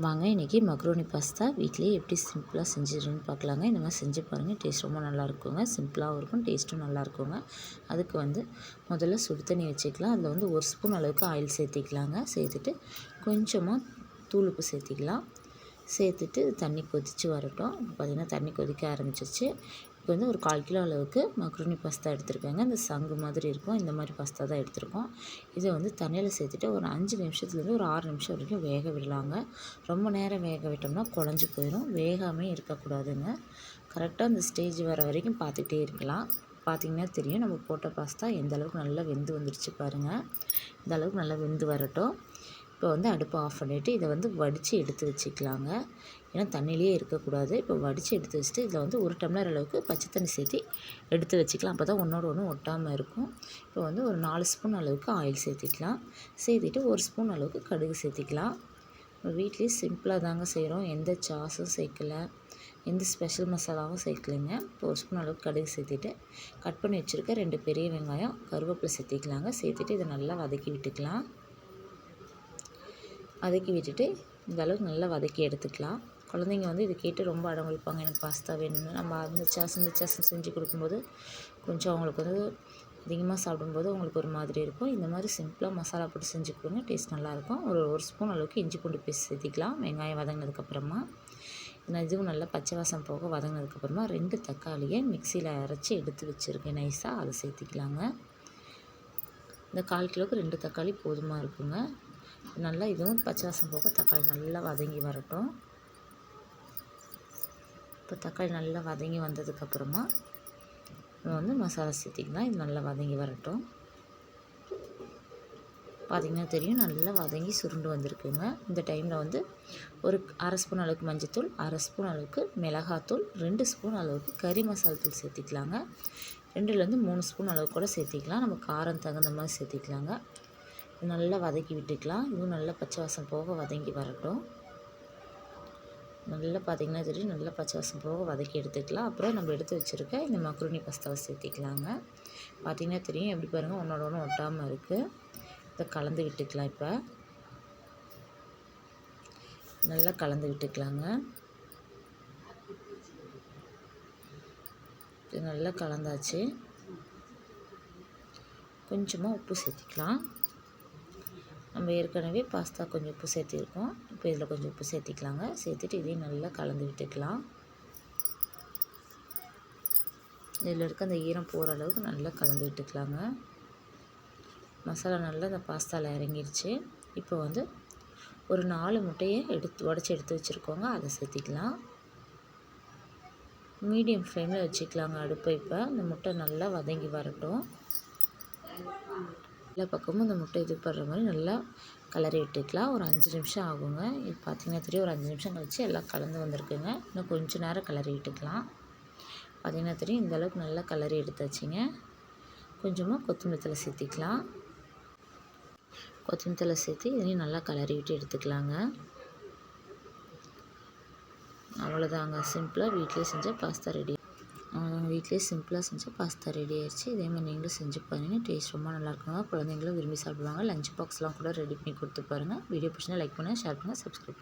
வாங்க இன்றைக்கி macaroni pasta வீட்டிலேயே எப்படி சிம்பிளாக செஞ்சிடுன்னு பார்க்கலாங்க. இந்த மாதிரி செஞ்சு பாருங்கள், டேஸ்ட் ரொம்ப நல்லாயிருக்குங்க. சிம்பிளாகவும் இருக்கும், டேஸ்ட்டும் நல்லாயிருக்குங்க. அதுக்கு முதல்ல சுடு தண்ணி வச்சுக்கலாம். அதில் 1 ஸ்பூன் அளவுக்கு ஆயில் சேர்த்திக்கலாங்க. சேர்த்துட்டு கொஞ்சமாக தூள் உப்பு சேர்த்திக்கலாம். சேர்த்துட்டு தண்ணி கொதித்து வரட்டும். பார்த்திங்கன்னா தண்ணி கொதிக்க ஆரம்பிச்சிருச்சு. இப்போ ஒரு 1/4 கிலோ அளவுக்கு மக்ரோனி பாஸ்தா எடுத்துருக்காங்க. இந்த சங்கு மாதிரி இருக்கும், இந்த மாதிரி பாஸ்தா தான் எடுத்துருக்கோம். இதை தண்ணியில் சேர்த்துட்டு ஒரு 5 நிமிஷத்துலேருந்து ஒரு 6 நிமிஷம் வரைக்கும் வேக விடலாங்க. ரொம்ப நேரம் வேக விட்டோம்னா குழஞ்சி போயிடும். வேகாமே இருக்கக்கூடாதுங்க. கரெக்டாக அந்த ஸ்டேஜ் வர வரைக்கும் பார்த்துக்கிட்டே இருக்கலாம். பார்த்திங்கன்னா தெரியும் நம்ம போட்ட பாஸ்தா எந்த அளவுக்கு நல்லா வெந்து வந்துருச்சு பாருங்கள். இந்த அளவுக்கு நல்லா வெந்து வரட்டும். இப்போ அடுப்பை ஆஃப் பண்ணிவிட்டு இதை வடித்து எடுத்து வச்சுக்கலாங்க. ஏன்னா தண்ணியிலே இருக்கக்கூடாது. இப்போ வடித்து எடுத்து வச்சுட்டு இதில் 1 டம்ளர் அளவுக்கு பச்சை தண்ணி சேர்த்து எடுத்து வச்சுக்கலாம். அப்போ தான் ஒன்றோடு ஒன்று ஒட்டாமல் இருக்கும். இப்போ ஒரு 4 ஸ்பூன் அளவுக்கு ஆயில் சேர்த்திக்கலாம். சேர்த்துட்டு 1 ஸ்பூன் அளவுக்கு கடுகு சேர்த்திக்கலாம். வீட்லேயே சிம்பிளாக தாங்க செய்கிறோம். எந்த சாஸும் சேர்க்கலை, எந்த ஸ்பெஷல் மசாலாவும் சேர்க்கலைங்க. இப்போ 1 ஸ்பூன் அளவுக்கு கடுகு சேர்த்துட்டு கட் பண்ணி வச்சுருக்க 2 பெரிய வெங்காயம், கருவேப்பிலை சேர்த்திக்கலாங்க. சேர்த்துட்டு இதை நல்லா வதக்கி விட்டுக்கலாம். வதக்கி விட்டுட்டு இந்த அளவுக்கு நல்லா வதக்கி எடுத்துக்கலாம். குழந்தைங்க இதை கேட்டு ரொம்ப அடம் பிடிப்பாங்க, எனக்கு பாஸ்தா வேணும்னு. நம்ம இந்த சாஸ் செஞ்சு கொடுக்கும்போது கொஞ்சம் அவங்களுக்கு அதிகமாக சாப்பிடும்போது அவங்களுக்கு ஒரு மாதிரி இருக்கும். இந்த மாதிரி சிம்பிளாக மசாலா போட்டு செஞ்சு கொடுங்க, டேஸ்ட் நல்லாயிருக்கும். ஒரு ஸ்பூன் அளவுக்கு இஞ்சி பூண்டு பேஸ்ட் சேர்த்திக்கலாம். வெங்காயம் வதங்கினதுக்கப்புறமா இதுவும் நல்லா பச்சை வாசம் போக வதங்கினதுக்கப்புறமா 2 தக்காளியை மிக்சியில் அரைச்சி எடுத்து வச்சுருக்கேன் நைஸாக, அதை சேர்த்திக்கலாங்க. இந்த 1/4 கிலோவுக்கு 2 தக்காளி போதுமாக இருக்குங்க. நல்லா இதுவும் பச்சை வாசம் போக தக்காளி நல்லா வதங்கி வரட்டும். இப்போ தக்காளி நல்லா வதங்கி வந்ததுக்கப்புறமா மசாலா சேர்த்திக்கலாம். இது நல்லா வதங்கி வரட்டும். பார்த்திங்கன்னா தெரியும் நல்லா வதங்கி சுருண்டு வந்திருக்குங்க. இந்த டைமில் ஒரு 1/2 ஸ்பூன் அளவுக்கு மஞ்சள்தூள், 1/2 ஸ்பூன் அளவுக்கு மிளகாத்தூள், 2 ஸ்பூன் அளவுக்கு கறி மசாலா தூள் சேர்த்திக்கலாங்க. 2லேருந்து 3 ஸ்பூன் அளவுக்கு கூட சேர்த்திக்கலாம். நம்ம காரம் தகுந்த மாதிரி சேர்த்திக்கலாங்க. நல்லா வதக்கி விட்டுக்கலாம். இதுவும் நல்லா பச்சை வாசம் போக வதங்கி வரட்டும். நல்லா பார்த்திங்கன்னா தெரியும் நல்லா பச்சை வாசம் போக வதக்கி எடுத்துக்கலாம். அப்புறம் நம்ம எடுத்து வச்சுருக்க இந்த மக்ரோனி பாஸ்தாவை சேர்த்திக்கலாங்க. பார்த்திங்கன்னா தெரியும் எப்படி பாருங்கள், ஒன்றோட ஒன்று ஒட்டாமல் இருக்குது. இதை கலந்து விட்டுக்கலாம். இப்போ நல்லா கலந்து விட்டுக்கலாங்க. இது நல்லா கலந்தாச்சு. கொஞ்சமாக உப்பு சேர்த்திக்கலாம். நம்ம ஏற்கனவே பாஸ்தா கொஞ்சம் உப்பு சேர்த்திருக்கோம். இப்போ இதில் கொஞ்சம் உப்பு சேர்த்திக்கலாங்க. சேர்த்துட்டு இதையும் நல்லா கலந்து விட்டுக்கலாம். இதில் இருக்க அந்த ஈரம் போகிற அளவுக்கு நல்லா கலந்து விட்டுக்கலாங்க. மசாலா நல்லா இந்த பாஸ்தாவில் இறங்கிடுச்சு. இப்போ ஒரு 4 முட்டையை உடச்சி எடுத்து வச்சுருக்கோங்க, அதை சேர்த்திக்கலாம். மீடியம் ஃப்ளேமில் வச்சுக்கலாங்க அடுப்பை. இப்போ இந்த முட்டை நல்லா வதங்கி வரட்டும். எல்லா பக்கமும் இந்த முட்டை இது பண்ணுற மாதிரி நல்லா கலரி விட்டுக்கலாம். ஒரு 5 நிமிஷம் ஆகுங்க. இது பார்த்திங்கன்னா தெரியும் ஒரு 5 நிமிஷம் கழிச்சு எல்லாம் கலந்து வந்திருக்குங்க. இன்னும் கொஞ்சம் நேரம் கலரி விட்டுக்கலாம். பார்த்திங்கன்னா தெரியும் இந்த அளவுக்கு நல்லா கலரி எடுத்தாச்சுங்க. கொஞ்சமாக கொத்தமல்லி தழை சேர்த்திக்கலாம். கொத்தமல்லி தழை சேர்த்து இதையும் நல்லா கலரி விட்டு எடுத்துக்கலாங்க. அவ்வளோதாங்க, சிம்பிளாக வீட்டிலே செஞ்ச பாஸ்தா ரெடி. வீட்டிலே சிம்பிளாக செஞ்ச பாஸ்தா ரெடி ஆயிடுச்சு. இதே மாதிரி நீங்களும் செஞ்சு பாருங்கள், டேஸ்ட் ரொம்ப நல்லாயிருக்குங்க. குழந்தைங்களும் விரும்பி சாப்பிடுவாங்க. லஞ்ச் பாக்ஸ்லாம் கூட ரெடி பண்ணி கொடுத்து பாருங்கள். வீடியோ பிடிச்சினா லைக் பண்ணுங்கள், ஷேர் பண்ணுங்கள், சப்ஸ்கிரைப் பண்ணுங்கள்.